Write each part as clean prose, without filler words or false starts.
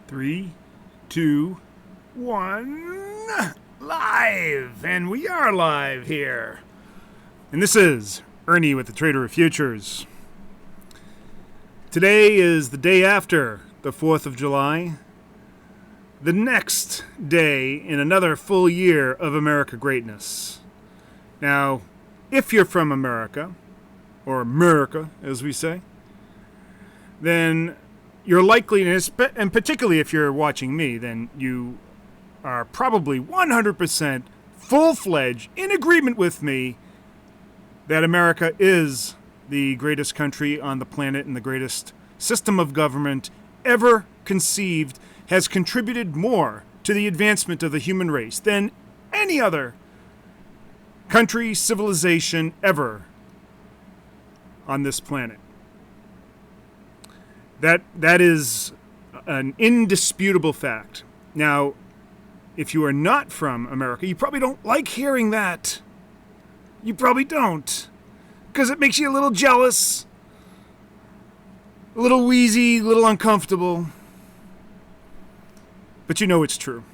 Three, two, one, live! And we are live here. And this is Ernie with the Trader of Futures. Today is the day after the 4th of July, the next day in another full year of America greatness. Now, if you're from America, or America as we say, then you're likely, and particularly if you're watching me, then you are probably 100% full-fledged in agreement with me that America is the greatest country on the planet and the greatest system of government ever conceived, has contributed more to the advancement of the human race than any other country, civilization ever on this planet. That is an indisputable fact. Now, if you are not from America, you probably don't like hearing that. You probably don't. Because it makes you a little jealous, a little wheezy, a little uncomfortable. But you know it's true.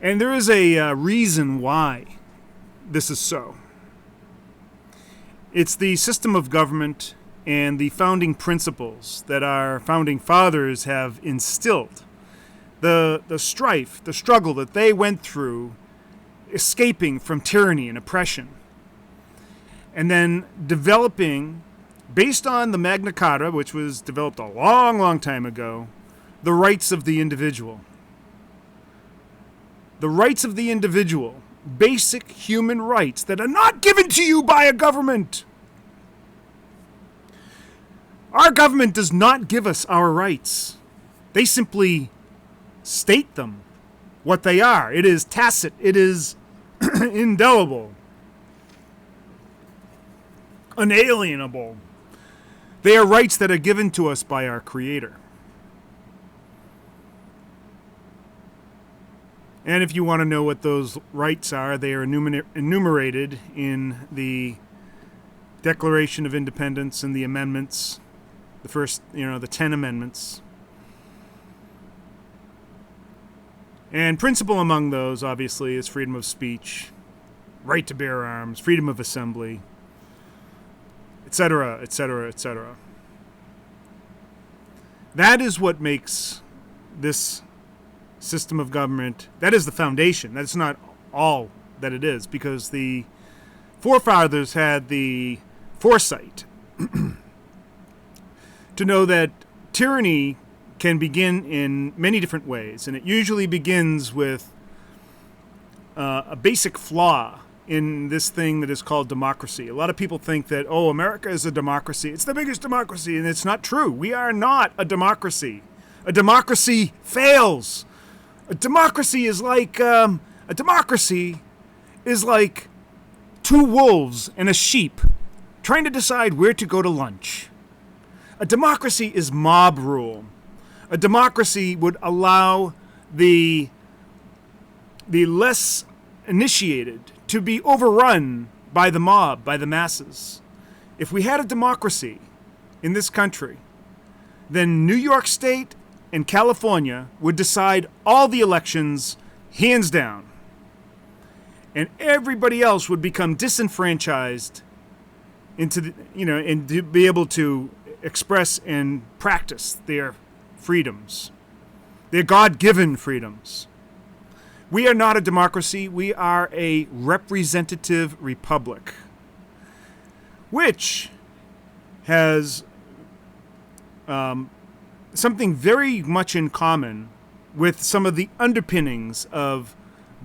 And there is a reason why this is so. It's the system of government and the founding principles that our founding fathers have instilled. The strife, the struggle that they went through escaping from tyranny and oppression. And then developing, based on the Magna Carta, which was developed a long, long time ago, the rights of the individual. The rights of the individual, basic human rights that are not given to you by a government. Our government does not give us our rights. They simply state them, what they are. It is tacit. It is indelible. Unalienable. They are rights that are given to us by our Creator. And if you want to know what those rights are, they are enumerated in the Declaration of Independence and the amendments. The first, the 10 amendments. And principal among those, obviously, is freedom of speech, right to bear arms, freedom of assembly, etc., etc., etc. That is what makes this system of government, that is the foundation. That's not all that it is, because the forefathers had the foresight to know that tyranny can begin in many different ways, and it usually begins with a basic flaw in this thing that is called democracy. A lot of people think that, America is a democracy. It's the biggest democracy, and it's not true. We are not a democracy. A democracy fails. A democracy is like two wolves and a sheep trying to decide where to go to lunch. A democracy is mob rule. A democracy would allow the less initiated to be overrun by the mob, by the masses. If we had a democracy in this country, then New York State and California would decide all the elections hands down. And everybody else would become disenfranchised and to be able to express and practice their freedoms, their God-given freedoms. We are not a democracy. We are a representative republic, which has something very much in common with some of the underpinnings of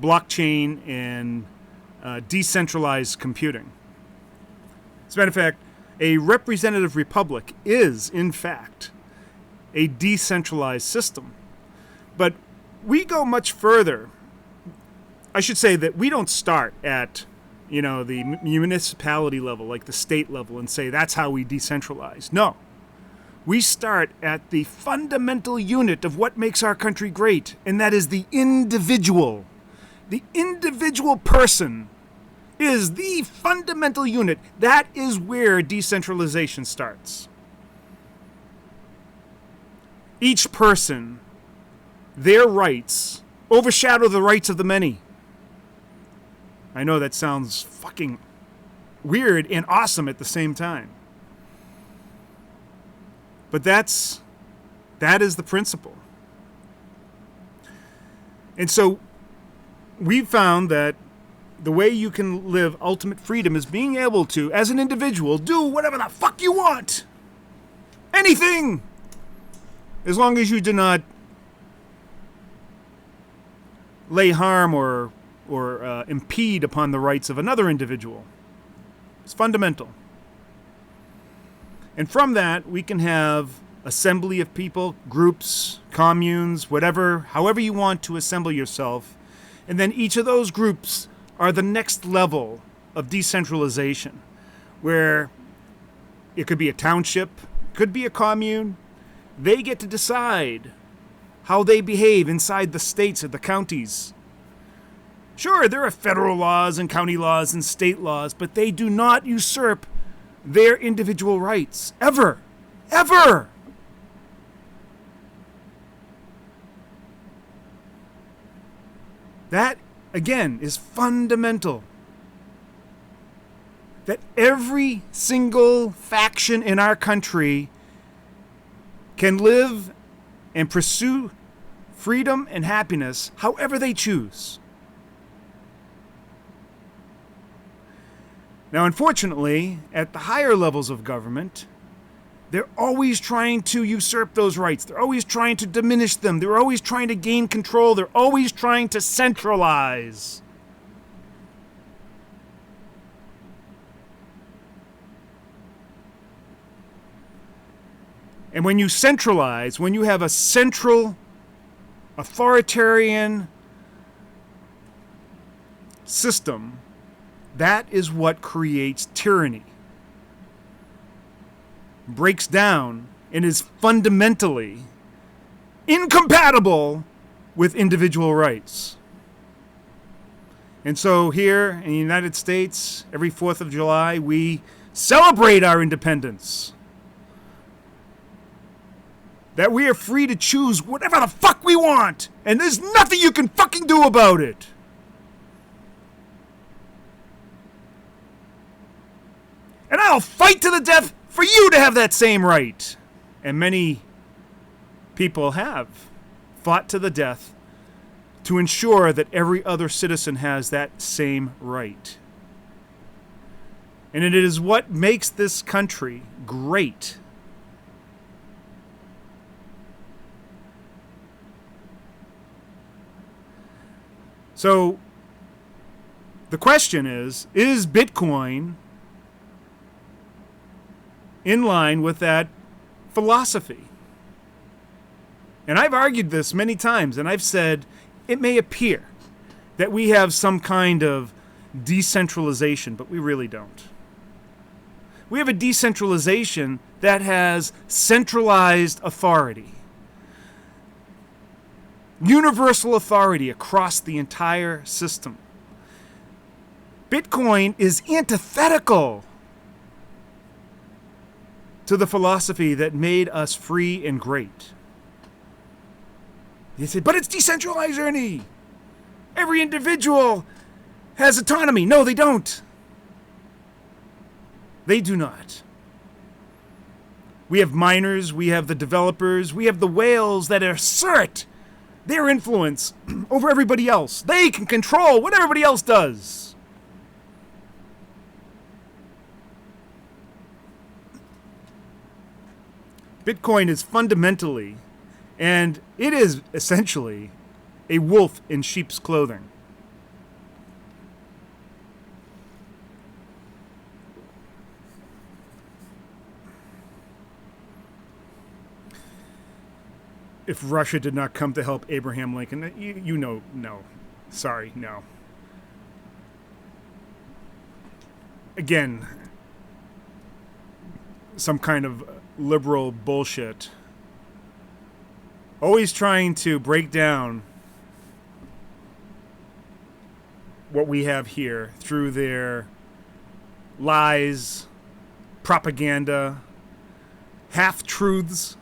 blockchain and decentralized computing. As a matter of fact, a representative republic is, in fact, a decentralized system. But we go much further. I should say that we don't start at, the municipality level, like the state level, and say that's how we decentralize. No. We start at the fundamental unit of what makes our country great, and that is the individual. The individual person is the fundamental unit. That is where decentralization starts. each person, their rights overshadow the rights of the many. I know that sounds fucking weird and awesome at the same time. But that is the principle. And so we've found that the way you can live ultimate freedom is being able to, as an individual, do whatever the fuck you want. Anything. As long as you do not lay harm or impede upon the rights of another individual. It's fundamental. And from that, we can have assembly of people, groups, communes, whatever, however you want to assemble yourself. And then each of those groups are the next level of decentralization, where it could be a township, could be a commune. They get to decide how they behave inside the states or the counties. Sure, there are federal laws and county laws and state laws, but they do not usurp their individual rights. Ever. Ever. That, again, is fundamental. That every single faction in our country can live and pursue freedom and happiness however they choose. Now, unfortunately, at the higher levels of government, they're always trying to usurp those rights. They're always trying to diminish them. They're always trying to gain control. They're always trying to centralize. And when you centralize, when you have a central authoritarian system, that is what creates tyranny. Breaks down and is fundamentally incompatible with individual rights. And so here in the United States, every 4th of July, we celebrate our independence. That we are free to choose whatever the fuck we want, and there's nothing you can fucking do about it. And I'll fight to the death for you to have that same right. And many people have fought to the death to ensure that every other citizen has that same right. And it is what makes this country great. So the question is Bitcoin in line with that philosophy? And I've argued this many times, and I've said it may appear that we have some kind of decentralization, but we really don't. We have a decentralization that has centralized authority. Universal authority across the entire system. Bitcoin is antithetical to the philosophy that made us free and great. They said, but it's decentralized, Ernie. Every individual has autonomy. No, they don't. They do not. We have miners, we have the developers, we have the whales that assert their influence over everybody else. They can control what everybody else does. Bitcoin is fundamentally, and it is essentially, a wolf in sheep's clothing. If Russia did not come to help Abraham Lincoln, no. Sorry, no. Again, some kind of liberal bullshit. Always trying to break down what we have here through their lies, propaganda, half-truths.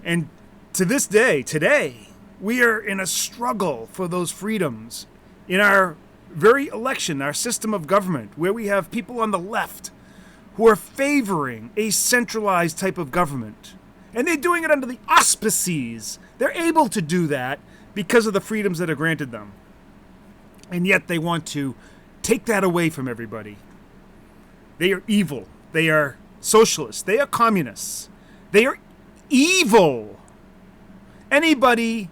And to this day, today, we are in a struggle for those freedoms in our very election, our system of government, where we have people on the left who are favoring a centralized type of government. And they're doing it under the auspices. They're able to do that because of the freedoms that are granted them. And yet they want to take that away from everybody. They are evil. They are socialists. They are communists. They are evil. Anybody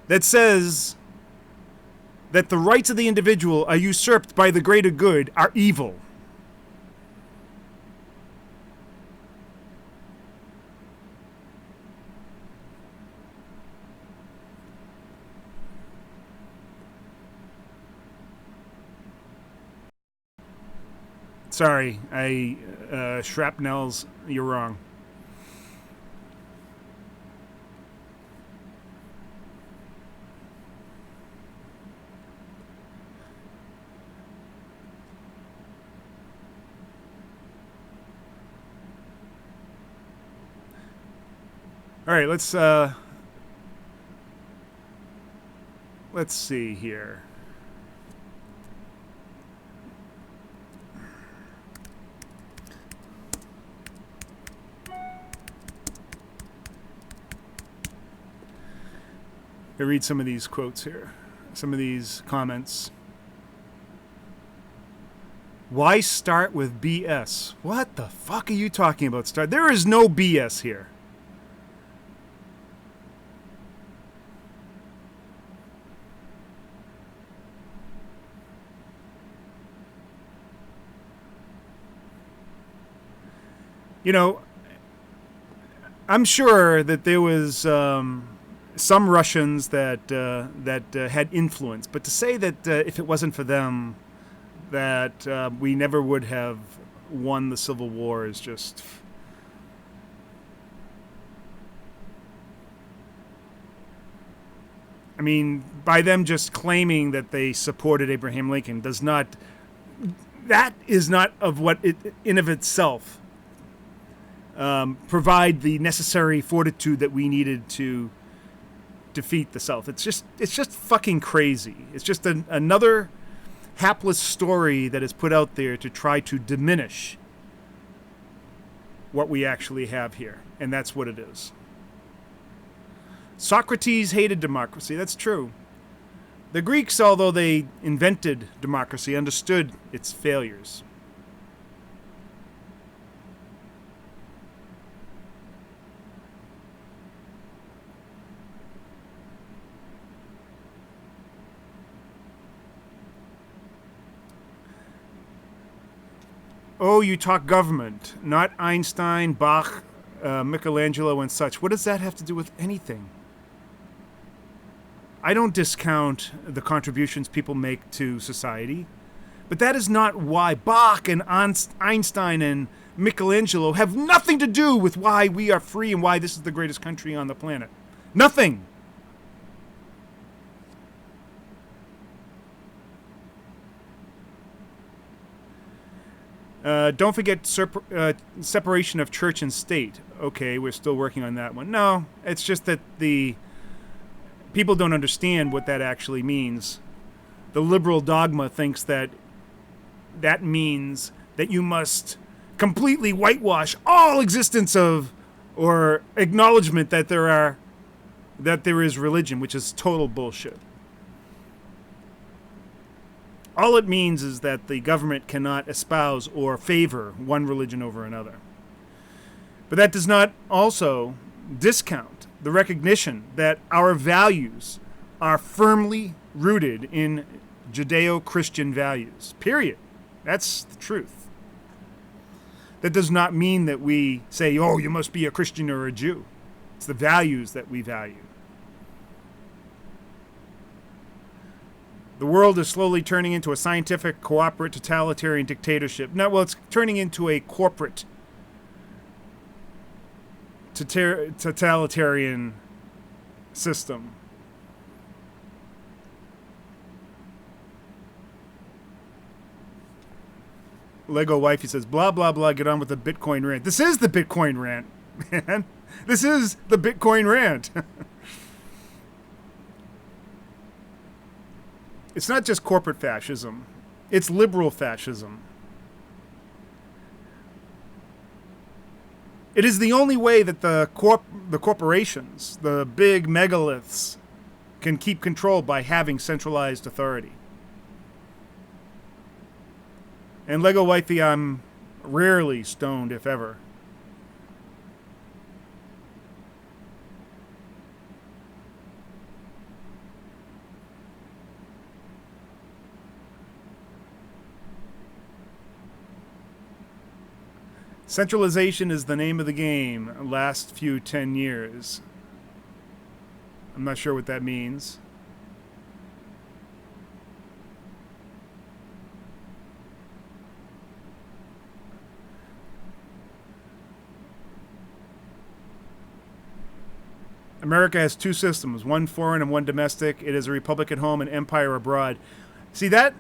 that says that the rights of the individual are usurped by the greater good are evil. Sorry, shrapnels, you're wrong. All right, let's see here. I read some of these quotes here, some of these comments. Why start with BS? What the fuck are you talking about? There is no BS here. You know, I'm sure that there was some Russians that had influence, but to say that if it wasn't for them, that we never would have won the Civil War is just... I mean, by them just claiming that they supported Abraham Lincoln does not... That is not of what it in of itself provide the necessary fortitude that we needed to defeat the South. It's just fucking crazy. It's just another hapless story that is put out there to try to diminish what we actually have here. And that's what it is. Socrates hated democracy. That's true. The Greeks, although they invented democracy, understood its failures. Oh, you talk government, not Einstein, Bach, Michelangelo, and such. What does that have to do with anything? I don't discount the contributions people make to society, but that is not why Bach and Einstein and Michelangelo have nothing to do with why we are free and why this is the greatest country on the planet. Nothing. Don't forget separation of church and state. Okay, we're still working on that one. No, it's just that the people don't understand what that actually means. The liberal dogma thinks that that means that you must completely whitewash all existence of or acknowledgement that there is religion, which is total bullshit. All it means is that the government cannot espouse or favor one religion over another. But that does not also discount the recognition that our values are firmly rooted in Judeo-Christian values. Period. That's the truth. That does not mean that we say, oh, you must be a Christian or a Jew. It's the values that we value. The world is slowly turning into a scientific, cooperate, totalitarian dictatorship. No, well, it's turning into a corporate totalitarian system. Lego Wifey says, blah, blah, blah, get on with the Bitcoin rant. This is the Bitcoin rant, man. This is the Bitcoin rant. It's not just corporate fascism. It's liberal fascism. It is the only way that the corporations, the big megaliths, can keep control by having centralized authority. And Lego Wifey, I'm rarely stoned, if ever. Centralization is the name of the game last few 10 years. I'm not sure what that means. America has two systems, one foreign and one domestic. It is a republic at home and empire abroad. See, that,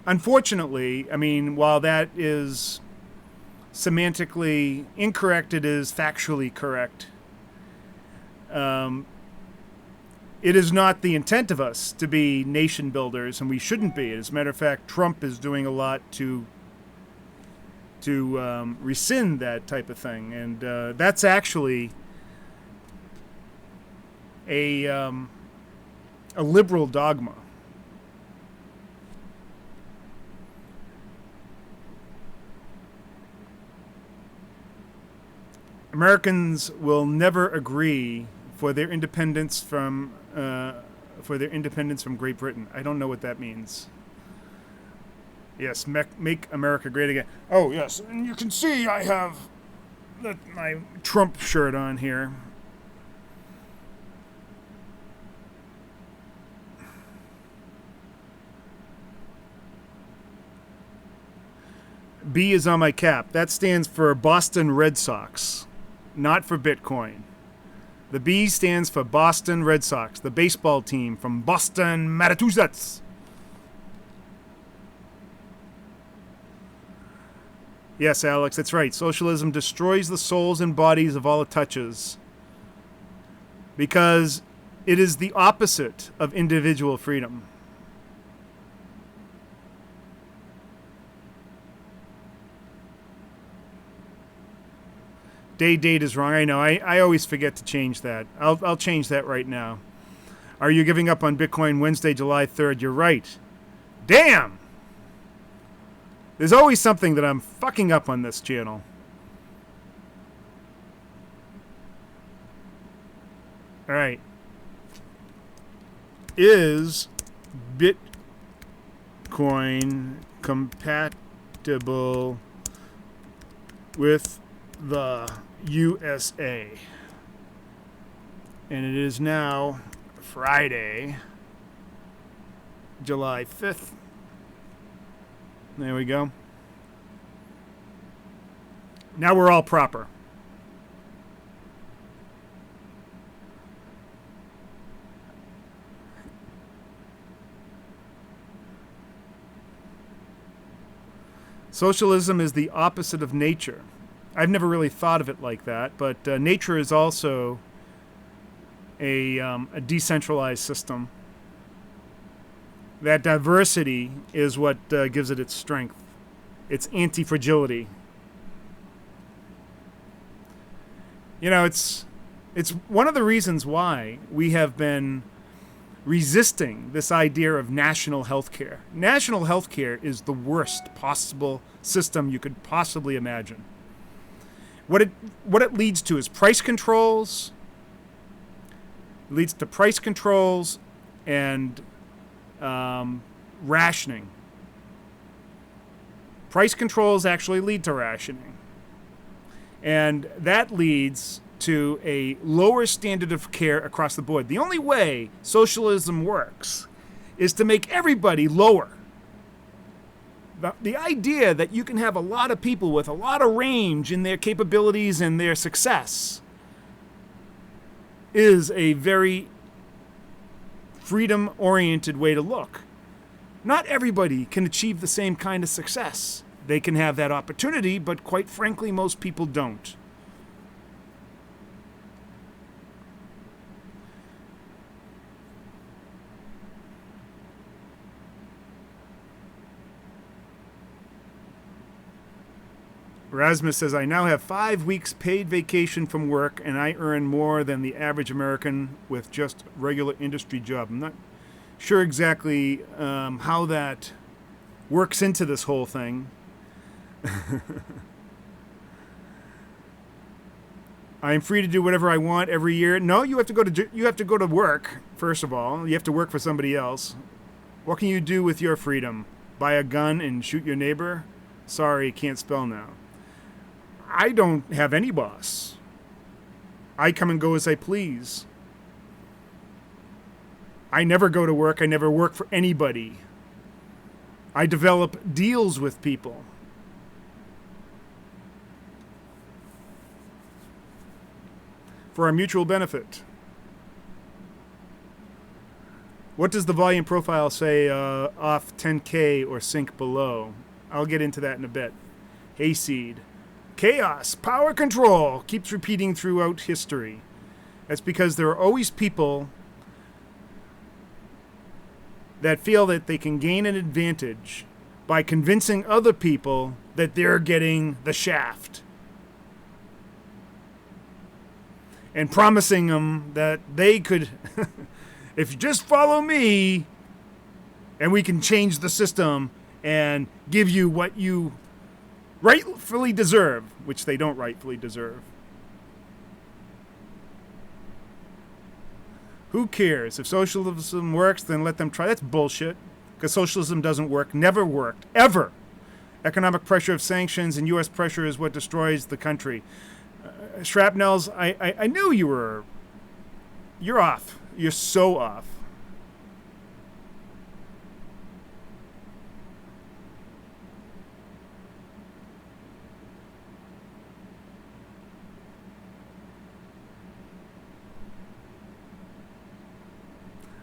unfortunately, I mean, while that is semantically incorrect, it is factually correct. It is not the intent of us to be nation builders, and we shouldn't be. As a matter of fact, Trump is doing a lot to rescind that type of thing, and that's actually a liberal dogma. Americans will never agree for their independence from Great Britain. I don't know what that means. Yes, make America great again. Oh yes, and you can see I have my Trump shirt on here. B is on my cap. That stands for Boston Red Sox, not for Bitcoin. The B stands for Boston Red Sox, the baseball team from Boston, Massachusetts. Yes, Alex, that's right. Socialism destroys the souls and bodies of all it touches because it is the opposite of individual freedom. Date is wrong. I know. I always forget to change that. I'll change that right now. Are you giving up on Bitcoin Wednesday, July 3rd? You're right. Damn! There's always something that I'm fucking up on this channel. All right. Is Bitcoin compatible with the USA? And it is now Friday, July 5th. There we go. Now we're all proper. Socialism is the opposite of nature. I've never really thought of it like that, but nature is also a decentralized system. That diversity is what gives it its strength, its anti-fragility. You know, it's one of the reasons why we have been resisting this idea of national health care. National health care is the worst possible system you could possibly imagine. What it leads to is price controls. It leads to price controls and rationing. Price controls actually lead to rationing. And that leads to a lower standard of care across the board. The only way socialism works is to make everybody lower. The idea that you can have a lot of people with a lot of range in their capabilities and their success is a very freedom-oriented way to look. Not everybody can achieve the same kind of success. They can have that opportunity, but quite frankly, most people don't. Erasmus says, I now have 5 weeks paid vacation from work, and I earn more than the average American with just regular industry job. I'm not sure exactly how that works into this whole thing. I am free to do whatever I want every year. No, you have to go to work. First of all, you have to work for somebody else. What can you do with your freedom? Buy a gun and shoot your neighbor? Sorry, can't spell now. I don't have any boss. I come and go as I please. I never go to work. I never work for anybody. I develop deals with people. For our mutual benefit. What does the volume profile say off 10K or sync below? I'll get into that in a bit. Hayseed. Chaos, power control, keeps repeating throughout history. That's because there are always people that feel that they can gain an advantage by convincing other people that they're getting the shaft. And promising them that they could, if you just follow me, and we can change the system and give you what you rightfully deserve, which they don't rightfully deserve. Who cares? If socialism works, then let them try. That's bullshit, because socialism doesn't work, never worked, ever. Economic pressure of sanctions and U.S. pressure is what destroys the country. Shrapnels, I knew you're off. You're so off.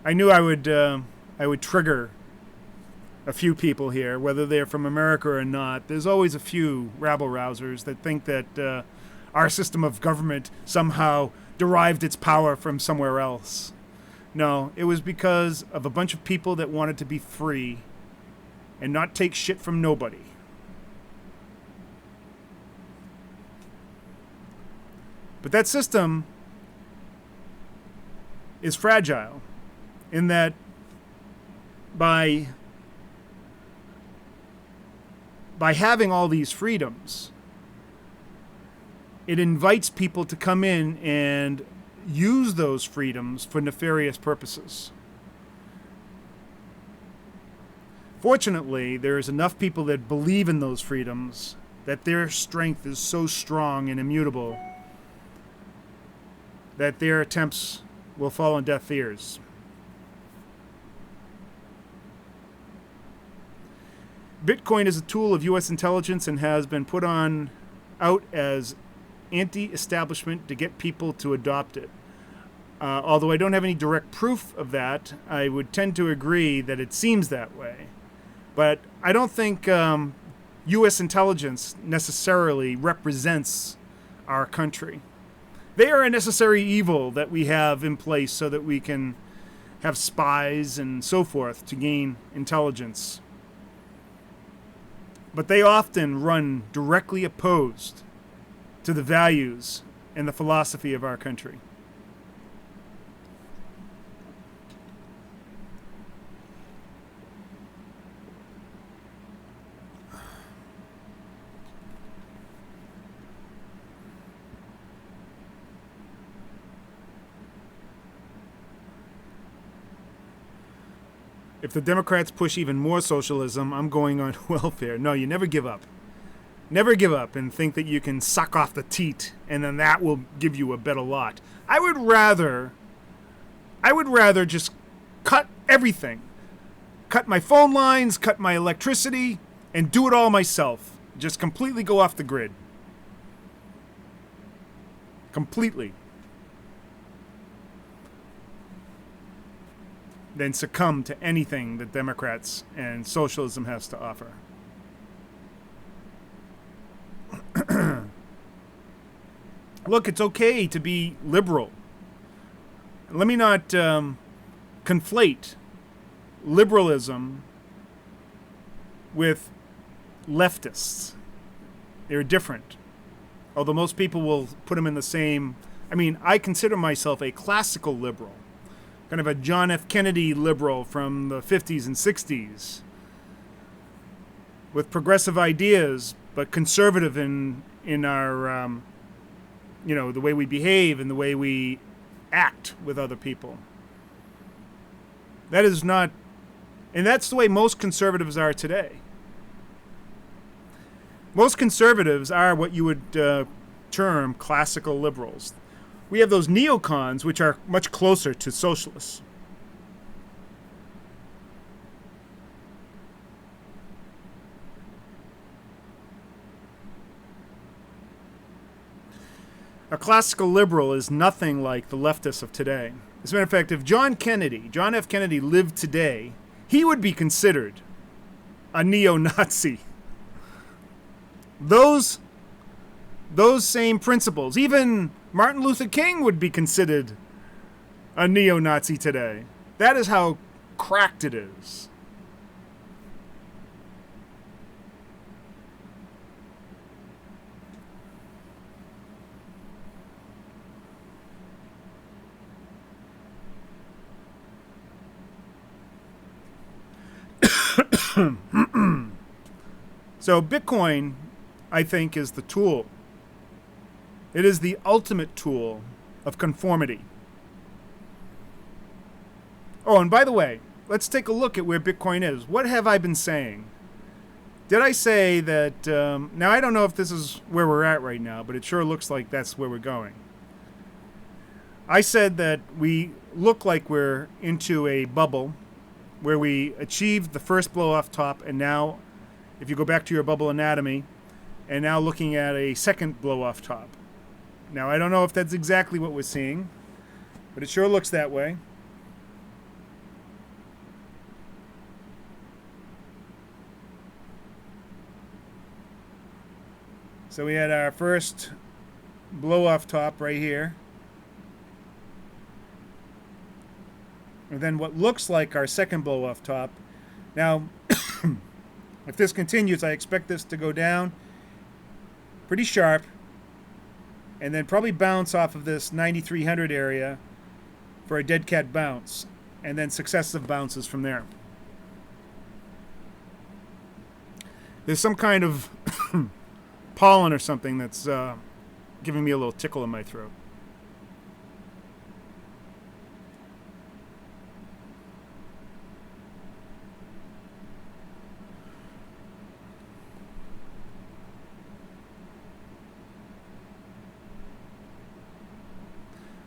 I knew I would trigger a few people here, whether they're from America or not. There's always a few rabble-rousers that think that our system of government somehow derived its power from somewhere else. No, it was because of a bunch of people that wanted to be free and not take shit from nobody. But that system is fragile in that by having all these freedoms, it invites people to come in and use those freedoms for nefarious purposes. Fortunately, there is enough people that believe in those freedoms that their strength is so strong and immutable that their attempts will fall on deaf ears. Bitcoin is a tool of U.S. intelligence and has been put out as anti-establishment to get people to adopt it. Although I don't have any direct proof of that, I would tend to agree that it seems that way. But I don't think U.S. intelligence necessarily represents our country. They are a necessary evil that we have in place so that we can have spies and so forth to gain intelligence. But they often run directly opposed to the values and the philosophy of our country. If the Democrats push even more socialism, I'm going on welfare. No, you never give up. Never give up and think that you can suck off the teat and then that will give you a better lot. I would rather just cut everything. Cut my phone lines, cut my electricity, and do it all myself. Just completely go off the grid. Completely. Than succumb to anything that Democrats and socialism has to offer. Look, it's okay to be liberal. Let me not conflate liberalism with leftists. They're different. Although most people will put them in the same. I mean, I consider myself a classical liberal, kind of a John F. Kennedy liberal from the 50s and 60s, with progressive ideas, but conservative in our, the way we behave and the way we act with other people. That is not, and that's the way most conservatives are today. Most conservatives are what you would term classical liberals. We have those neocons, which are much closer to socialists. A classical liberal is nothing like the leftists of today. As a matter of fact, if John F. Kennedy lived today, he would be considered a neo-Nazi. Those same principles, even Martin Luther King would be considered a neo-Nazi today. That is how cracked it is. So Bitcoin, I think, is the tool. It is the ultimate tool of conformity. Oh, and by the way, let's take a look at where Bitcoin is. What have I been saying? Did I say that, now I don't know if this is where we're at right now, but it sure looks like that's where we're going. I said that we look like we're into a bubble where we achieved the first blow off top, and now, if you go back to your bubble anatomy, and now looking at a second blow off top. Now, I don't know if that's exactly what we're seeing, but it sure looks that way. So we had our first blow off top right here. And then what looks like our second blow off top. Now, if this continues, I expect this to go down pretty sharp and then probably bounce off of this 9300 area for a dead cat bounce, and then successive bounces from there. There's some kind of pollen or something that's giving me a little tickle in my throat.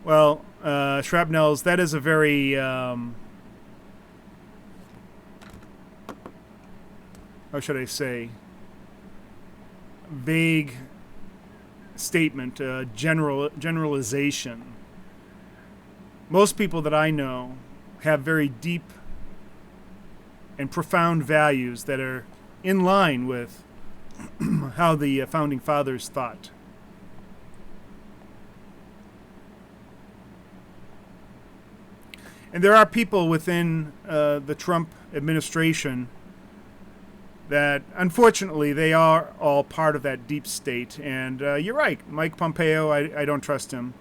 Well, shrapnels, that is a very, how should I say, vague statement, generalization. Most people that I know have very deep and profound values that are in line with how the founding fathers thought. And there are people within the Trump administration that, unfortunately, they are all part of that deep state. And you're right, Mike Pompeo, I don't trust him.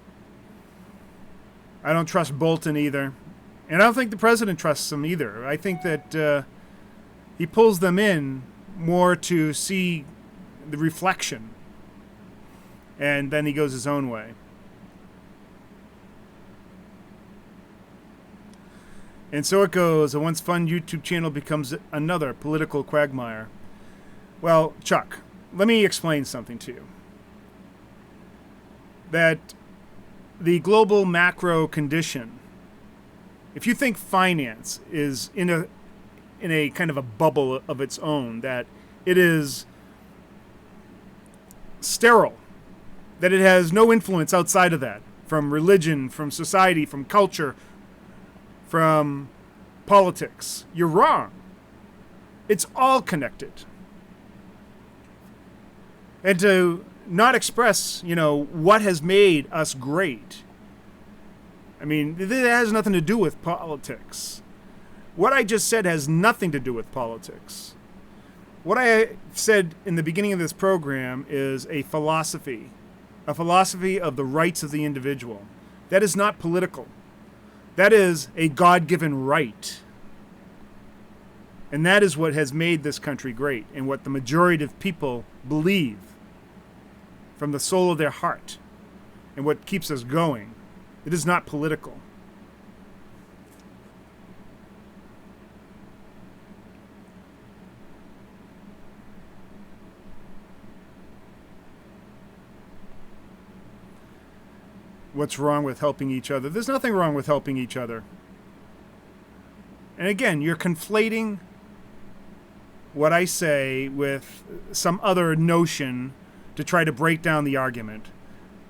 I don't trust Bolton either. And I don't think the president trusts him either. I think that he pulls them in more to see the reflection. And then he goes his own way. And so it goes. A once fun YouTube channel becomes another political quagmire. Well, Chuck, let me explain something to you. That the global macro condition, if you think finance is in a kind of a bubble of its own, that it is sterile, that it has no influence outside of that, from religion, from society, from culture, from politics, you're wrong. It's all connected. And to not express, what has made us great. I mean, it has nothing to do with politics. What I just said has nothing to do with politics. What I said in the beginning of this program is a philosophy of the rights of the individual. That is not political. That is a God-given right. And that is what has made this country great and what the majority of people believe from the soul of their heart and what keeps us going. It is not political. What's wrong with helping each other? There's nothing wrong with helping each other. And again, you're conflating what I say with some other notion to try to break down the argument.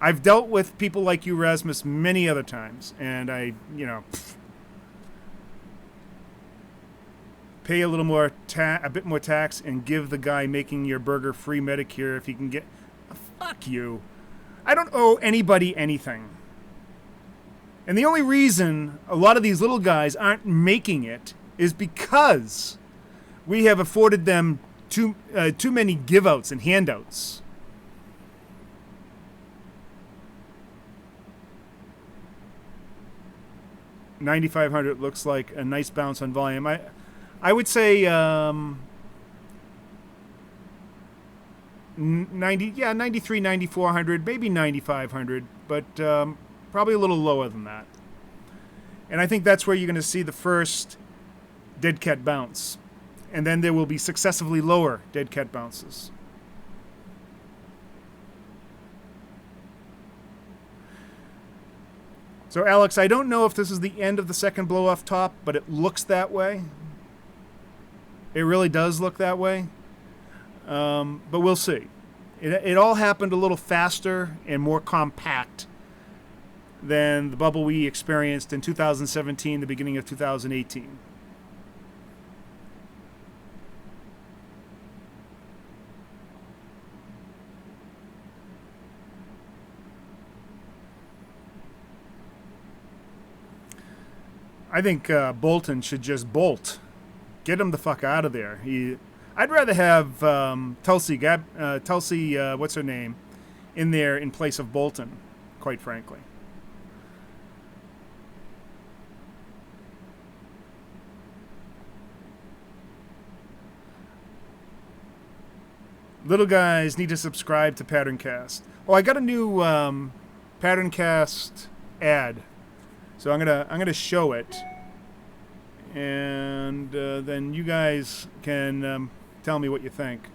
I've dealt with people like you, Rasmus, many other times, and pay a little more, a bit more tax, and give the guy making your burger free Medicare if he can get. Fuck you. I don't owe anybody anything. And the only reason a lot of these little guys aren't making it is because we have afforded them too many give-outs and handouts. $9,500 looks like a nice bounce on volume. I would say 93, 9400, maybe 9500, but probably a little lower than that. And I think that's where you're going to see the first dead cat bounce. And then there will be successively lower dead cat bounces. So Alex, I don't know if this is the end of the second blow off top, but it looks that way. It really does look that way. But we'll see. It all happened a little faster and more compact than the bubble we experienced in 2017, the beginning of 2018. I think Bolton should just bolt. Get him the fuck out of there. I'd rather have Tulsi, what's her name, in there in place of Bolton, quite frankly. Little guys need to subscribe to PatternCast. Oh, I got a new PatternCast ad, so I'm gonna show it, and then you guys can tell me what you think.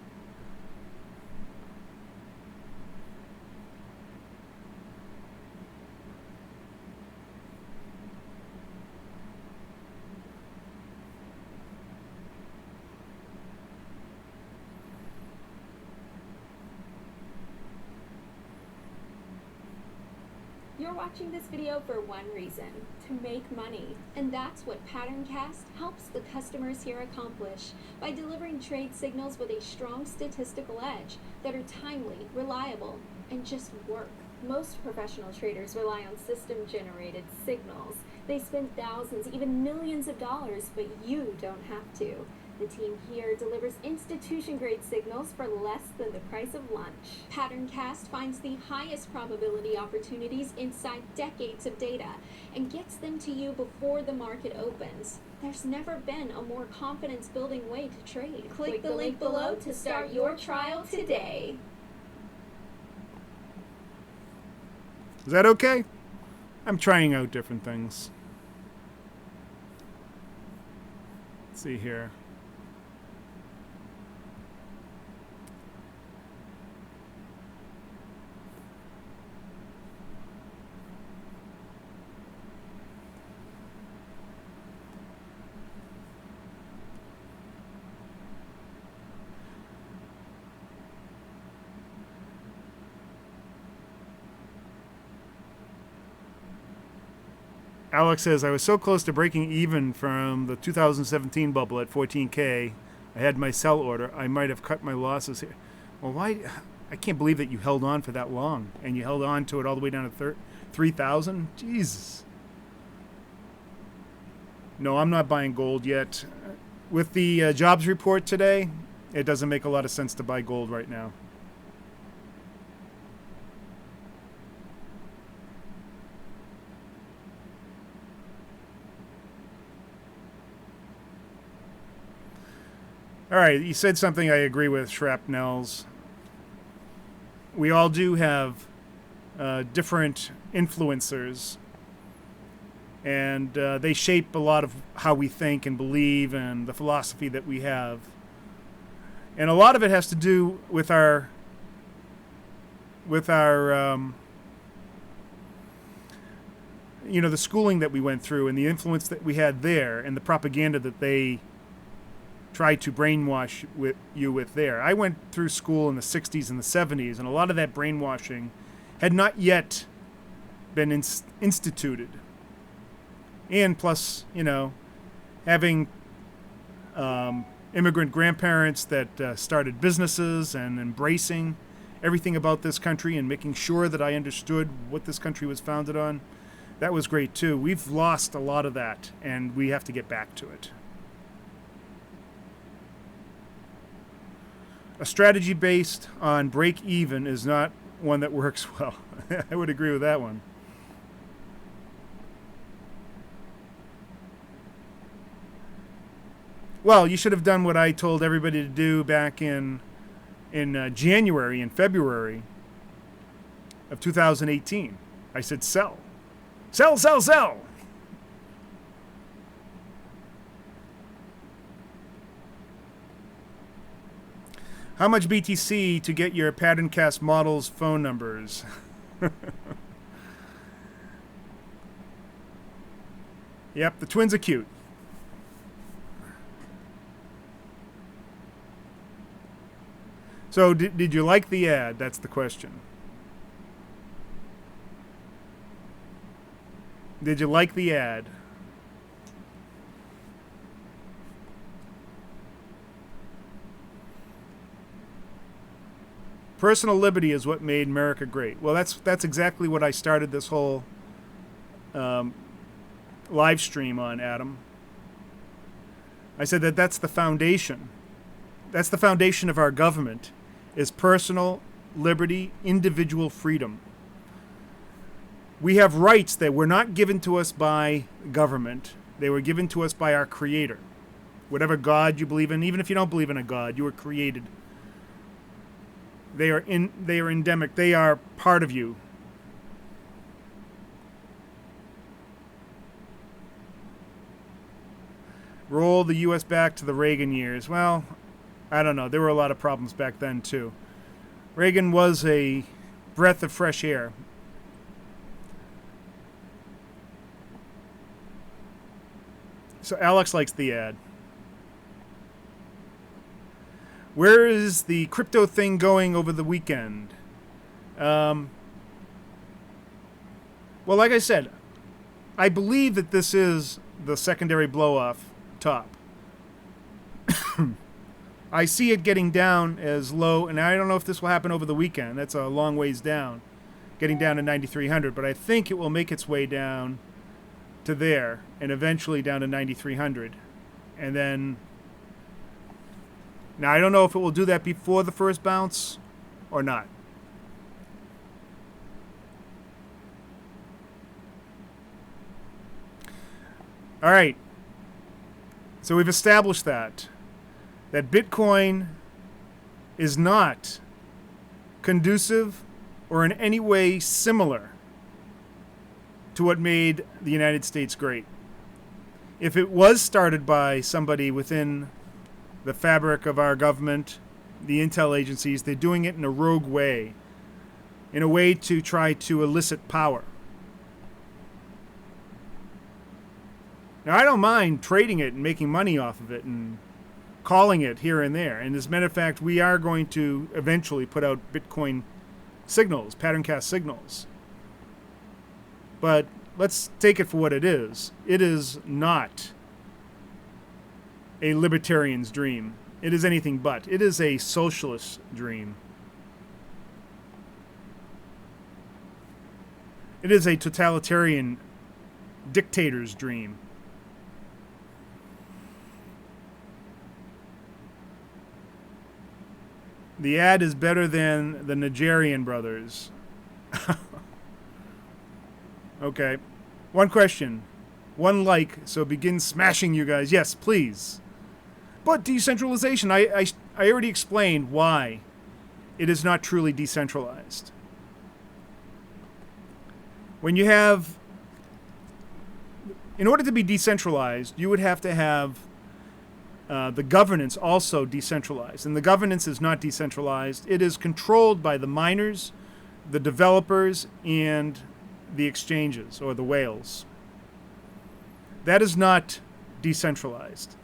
You're watching this video for one reason, to make money. And that's what PatternCast helps the customers here accomplish by delivering trade signals with a strong statistical edge that are timely, reliable, and just work. Most professional traders rely on system-generated signals. They spend thousands, even millions of dollars, but you don't have to. The team here delivers institution-grade signals for less than the price of lunch. PatternCast finds the highest probability opportunities inside decades of data and gets them to you before the market opens. There's never been a more confidence-building way to trade. Click the link below to start your trial today. Is that okay? I'm trying out different things. Let's see here. Alex says, I was so close to breaking even from the 2017 bubble at 14K. I had my sell order. I might have cut my losses here. Well, why? I can't believe that you held on for that long. And you held on to it all the way down to 3,000? Jesus. No, I'm not buying gold yet. With the jobs report today, it doesn't make a lot of sense to buy gold right now. All right, you said something I agree with, Shrapnels. We all do have different influencers, and they shape a lot of how we think and believe and the philosophy that we have. And a lot of it has to do with our the schooling that we went through and the influence that we had there and the propaganda that they try to brainwash you with there. I went through school in the 60s and the 70s, and a lot of that brainwashing had not yet been instituted. And plus, having immigrant grandparents that started businesses and embracing everything about this country and making sure that I understood what this country was founded on, that was great too. We've lost a lot of that, and we have to get back to it. A strategy based on break even is not one that works well. I would agree with that one. Well, you should have done what I told everybody to do back in January and February of 2018. I said sell. Sell, sell, sell. How much BTC to get your PatternCast models phone numbers? Yep, the twins are cute. So did you like the ad? That's the question. Did you like the ad? Personal liberty is what made America great. Well, that's exactly what I started this whole live stream on, Adam. I said that's the foundation. That's the foundation of our government, is personal liberty, individual freedom. We have rights that were not given to us by government. They were given to us by our Creator. Whatever God you believe in, even if you don't believe in a God, you were created. They are endemic. They are part of you. Roll the U.S. back to the Reagan years. Well, I don't know. There were a lot of problems back then, too. Reagan was a breath of fresh air. So Alex likes the ad. Where is the crypto thing going over the weekend? Well, like I said, I believe that this is the secondary blow-off top. I see it getting down as low, and I don't know if this will happen over the weekend. That's a long ways down, getting down to 9,300, but I think it will make its way down to there and eventually down to 9,300. And then, now I don't know if it will do that before the first bounce or not. All right. So we've established that Bitcoin is not conducive or in any way similar to what made the United States great. If it was started by somebody within the fabric of our government, the intel agencies, they're doing it in a rogue way, in a way to try to elicit power. Now, I don't mind trading it and making money off of it and calling it here and there. And as a matter of fact, we are going to eventually put out Bitcoin signals, PatternCast signals. But let's take it for what it is. It is not a libertarian's dream. It is anything but. It is a socialist dream. It is a totalitarian dictator's dream. The ad is better than the Nigerian brothers. Okay. One question. One like, so begin smashing, you guys. Yes, please. But decentralization, I already explained why it is not truly decentralized. When you have, in order to be decentralized, you would have to have the governance also decentralized. And the governance is not decentralized. It is controlled by the miners, the developers, and the exchanges, or the whales. That is not decentralized.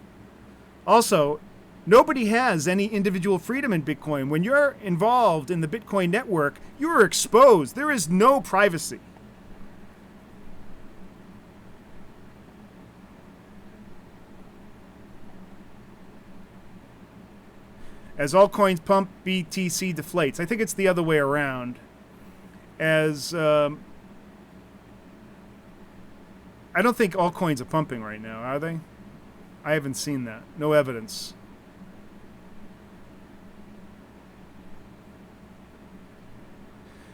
Also, nobody has any individual freedom in Bitcoin. When you're involved in the Bitcoin network, you are exposed. There is no privacy. As altcoins pump, BTC deflates. I think it's the other way around. As I don't think altcoins are pumping right now, are they? I haven't seen that. No evidence.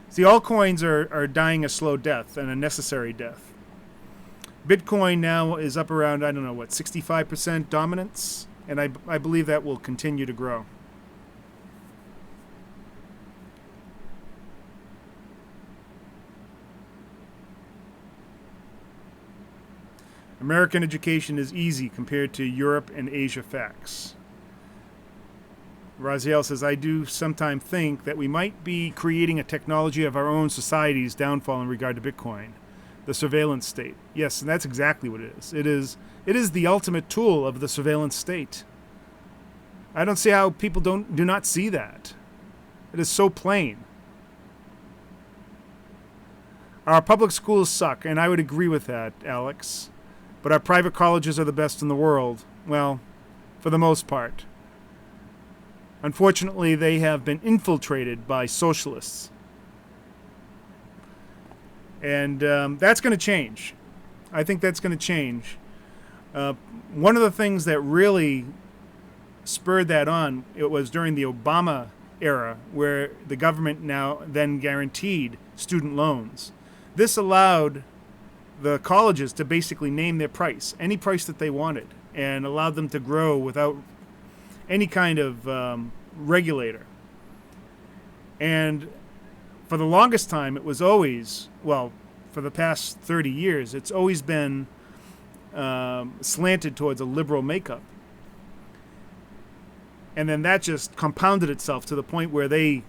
See, altcoins are dying a slow death and a necessary death. Bitcoin now is up around, I don't know, what, 65% dominance? And I believe that will continue to grow. American education is easy compared to Europe and Asia facts. Raziel says, I do sometimes think that we might be creating a technology of our own society's downfall in regard to Bitcoin, the surveillance state. Yes, and that's exactly what it is. It is the ultimate tool of the surveillance state. I don't see how people do not see that. It is so plain. Our public schools suck, and I would agree with that, Alex. But our private colleges are the best in the world. Well, for the most part. Unfortunately, they have been infiltrated by socialists. And that's going to change. I think that's going to change. One of the things that really spurred that on, it was during the Obama era, where the government then guaranteed student loans. This allowed the colleges to basically name their price, any price that they wanted, and allowed them to grow without any kind of regulator. And for the longest time, it was always, well, for the past 30 years, it's always been slanted towards a liberal makeup. And then that just compounded itself to the point where they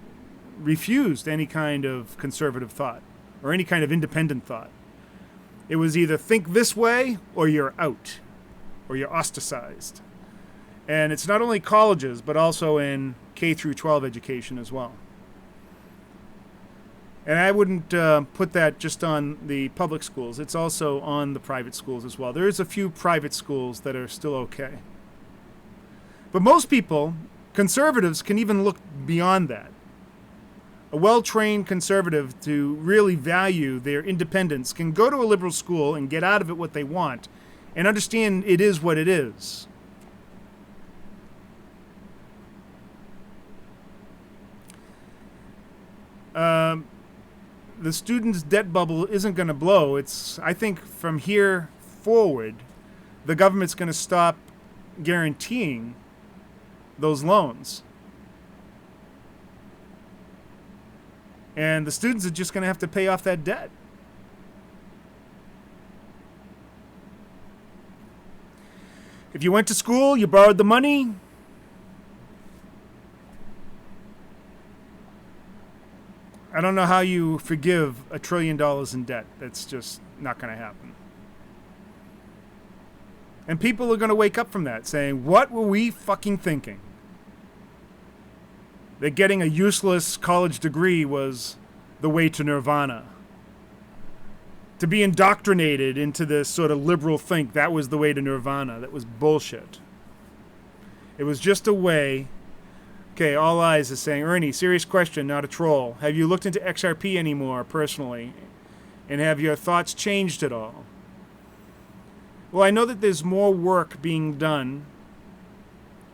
refused any kind of conservative thought or any kind of independent thought. It was either think this way or you're out, or you're ostracized. And it's not only colleges, but also in K through 12 education as well. And I wouldn't put that just on the public schools. It's also on the private schools as well. There's a few private schools that are still okay. But most people, conservatives, can even look beyond that. A well-trained conservative to really value their independence can go to a liberal school and get out of it what they want and understand it is what it is. The students' debt bubble isn't going to blow. I think from here forward, the government's going to stop guaranteeing those loans. And the students are just going to have to pay off that debt. If you went to school, you borrowed the money. I don't know how you forgive $1 trillion in debt. That's just not going to happen. And people are going to wake up from that saying, what were we fucking thinking? That getting a useless college degree was the way to nirvana. To be indoctrinated into this sort of liberal think, that was the way to nirvana. That was bullshit. It was just a way. Okay, All Eyes is saying, Ernie, serious question, not a troll. Have you looked into XRP anymore personally? And have your thoughts changed at all? Well, I know that there's more work being done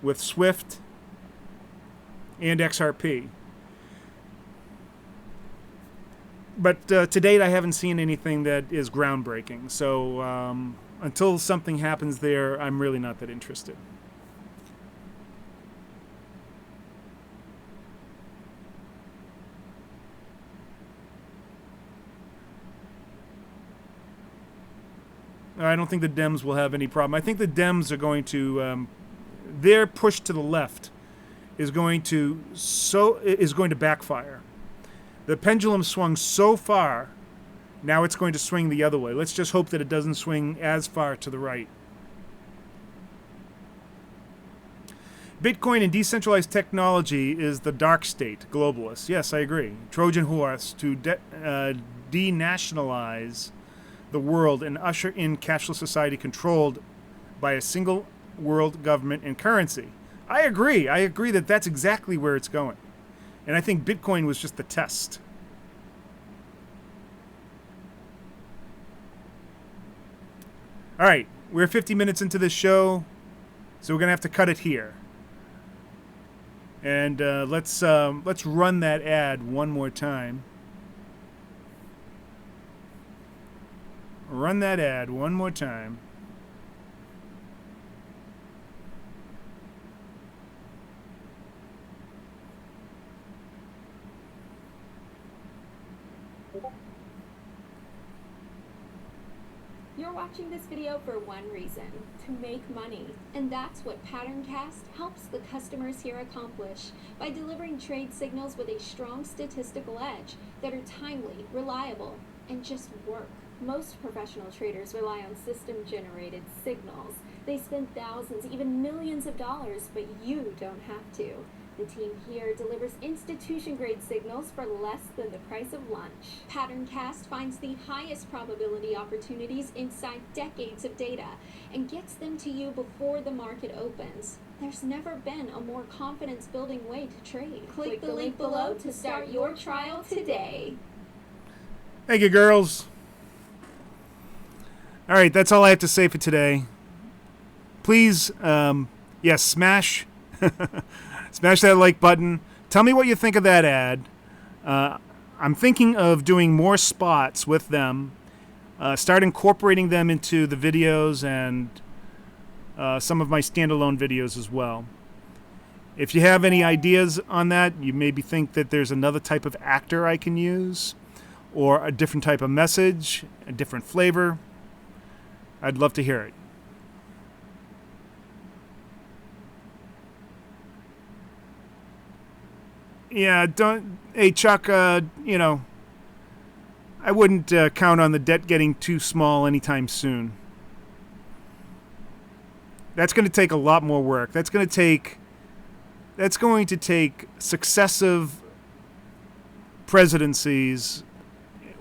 with Swift and XRP. But to date, I haven't seen anything that is groundbreaking. So until something happens there, I'm really not that interested. I don't think the Dems will have any problem. I think the Dems are going to, their push to the left is going to backfire. The pendulum swung so far, now it's going to swing the other way. Let's just hope that it doesn't swing as far to the right. Bitcoin and decentralized technology is the dark state, globalists. Yes, I agree. Trojan horse to denationalize the world and usher in cashless society controlled by a single world government and currency. I agree. I agree that that's exactly where it's going. And I think Bitcoin was just the test. All right, we're 50 minutes into this show, so we're going to have to cut it here. And let's run that ad one more time. Run that ad one more time. You're watching this video for one reason, to make money. And that's what PatternCast helps the customers here accomplish by delivering trade signals with a strong statistical edge that are timely, reliable, and just work. Most professional traders rely on system-generated signals. They spend thousands, even millions of dollars, but you don't have to. The team here delivers institution-grade signals for less than the price of lunch. PatternCast finds the highest probability opportunities inside decades of data and gets them to you before the market opens. There's never been a more confidence-building way to trade. Click the link below to start your trial today. Thank you, girls. All right, that's all I have to say for today. Please, yes, smash that like button. Tell me what you think of that ad. I'm thinking of doing more spots with them. Start incorporating them into the videos and some of my standalone videos as well. If you have any ideas on that, you maybe think that there's another type of actor I can use, or a different type of message, a different flavor, I'd love to hear it. Yeah, hey Chuck, I wouldn't count on the debt getting too small anytime soon. That's going to take a lot more work. That's going to take successive presidencies.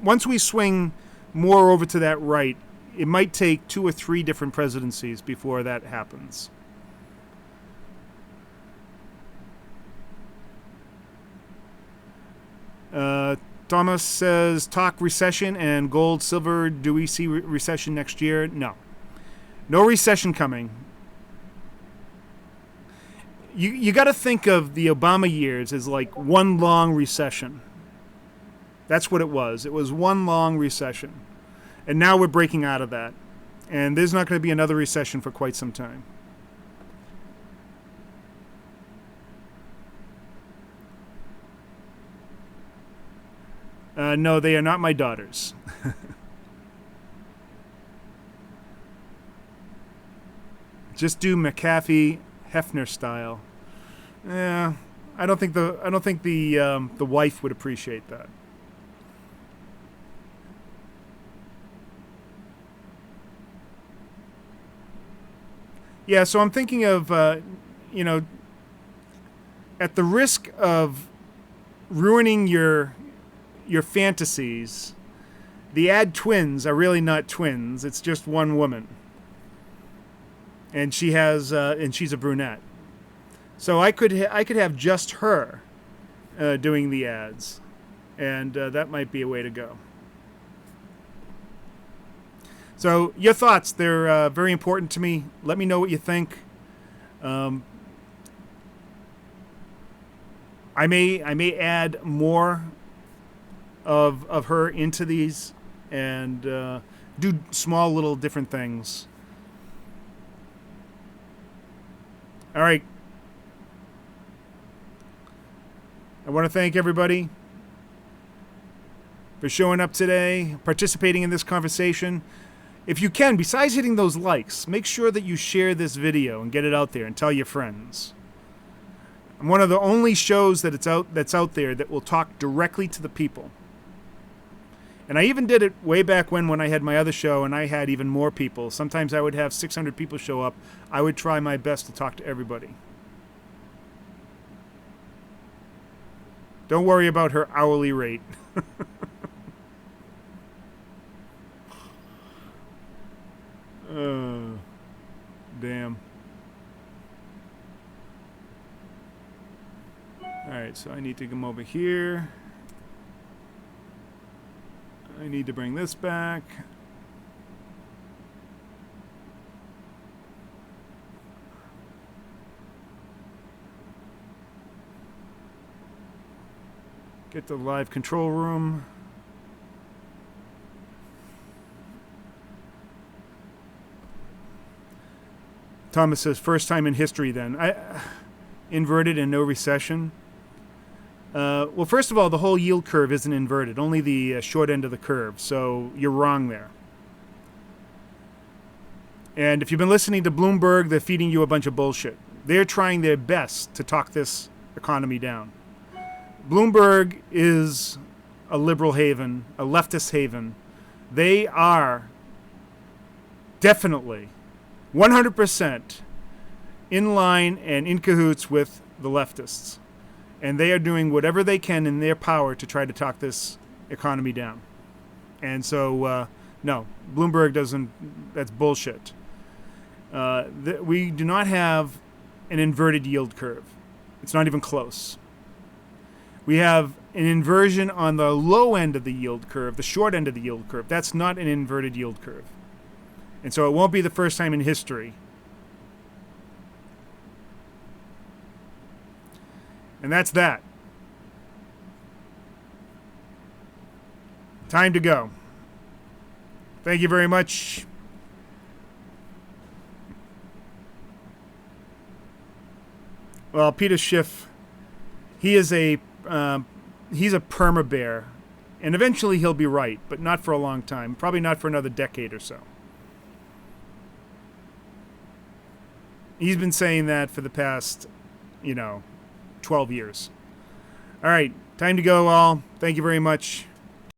Once we swing more over to that right, it might take 2 or 3 different presidencies before that happens. Thomas says, talk recession and gold, silver. Do we see recession next year? No. No recession coming. You got to think of the Obama years as like one long recession. That's what it was. It was one long recession. And now we're breaking out of that. And there's not going to be another recession for quite some time. No, they are not my daughters. Just do McAfee Hefner style. Yeah, I don't think the wife would appreciate that. Yeah, so I'm thinking of at the risk of ruining your fantasies, the ad twins are really not twins. It's just one woman, and she's a brunette. So I could have just her doing the ads, and that might be a way to go. So your thoughts, they're very important to me. Let me know what you think. I may add more of her into these and do small little different things. All right. I want to thank everybody for showing up today, participating in this conversation. If you can, besides hitting those likes, make sure that you share this video and get it out there and tell your friends. I'm one of the only shows that's out there that will talk directly to the people. And I even did it way back when I had my other show and I had even more people. Sometimes I would have 600 people show up. I would try my best to talk to everybody. Don't worry about her hourly rate. Damn. Alright, so I need to come over here. I need to bring this back. Get the live control room. Thomas says, first time in history then. Inverted and no recession. Well, first of all, the whole yield curve isn't inverted, only the short end of the curve, so you're wrong there. And if you've been listening to Bloomberg, they're feeding you a bunch of bullshit. They're trying their best to talk this economy down. Bloomberg is a liberal haven, a leftist haven. They are definitely 100% in line and in cahoots with the leftists. And they are doing whatever they can in their power to try to talk this economy down. And so, no, Bloomberg doesn't, that's bullshit. We do not have an inverted yield curve. It's not even close. We have an inversion on the low end of the yield curve, the short end of the yield curve. That's not an inverted yield curve. And so it won't be the first time in history. And that's that. Time to go. Thank you very much. Well, Peter Schiff, he's a perma bear, and eventually he'll be right, but not for a long time. Probably not for another decade or so. He's been saying that for the past, 12 years. All right, time to go all. Thank you very much.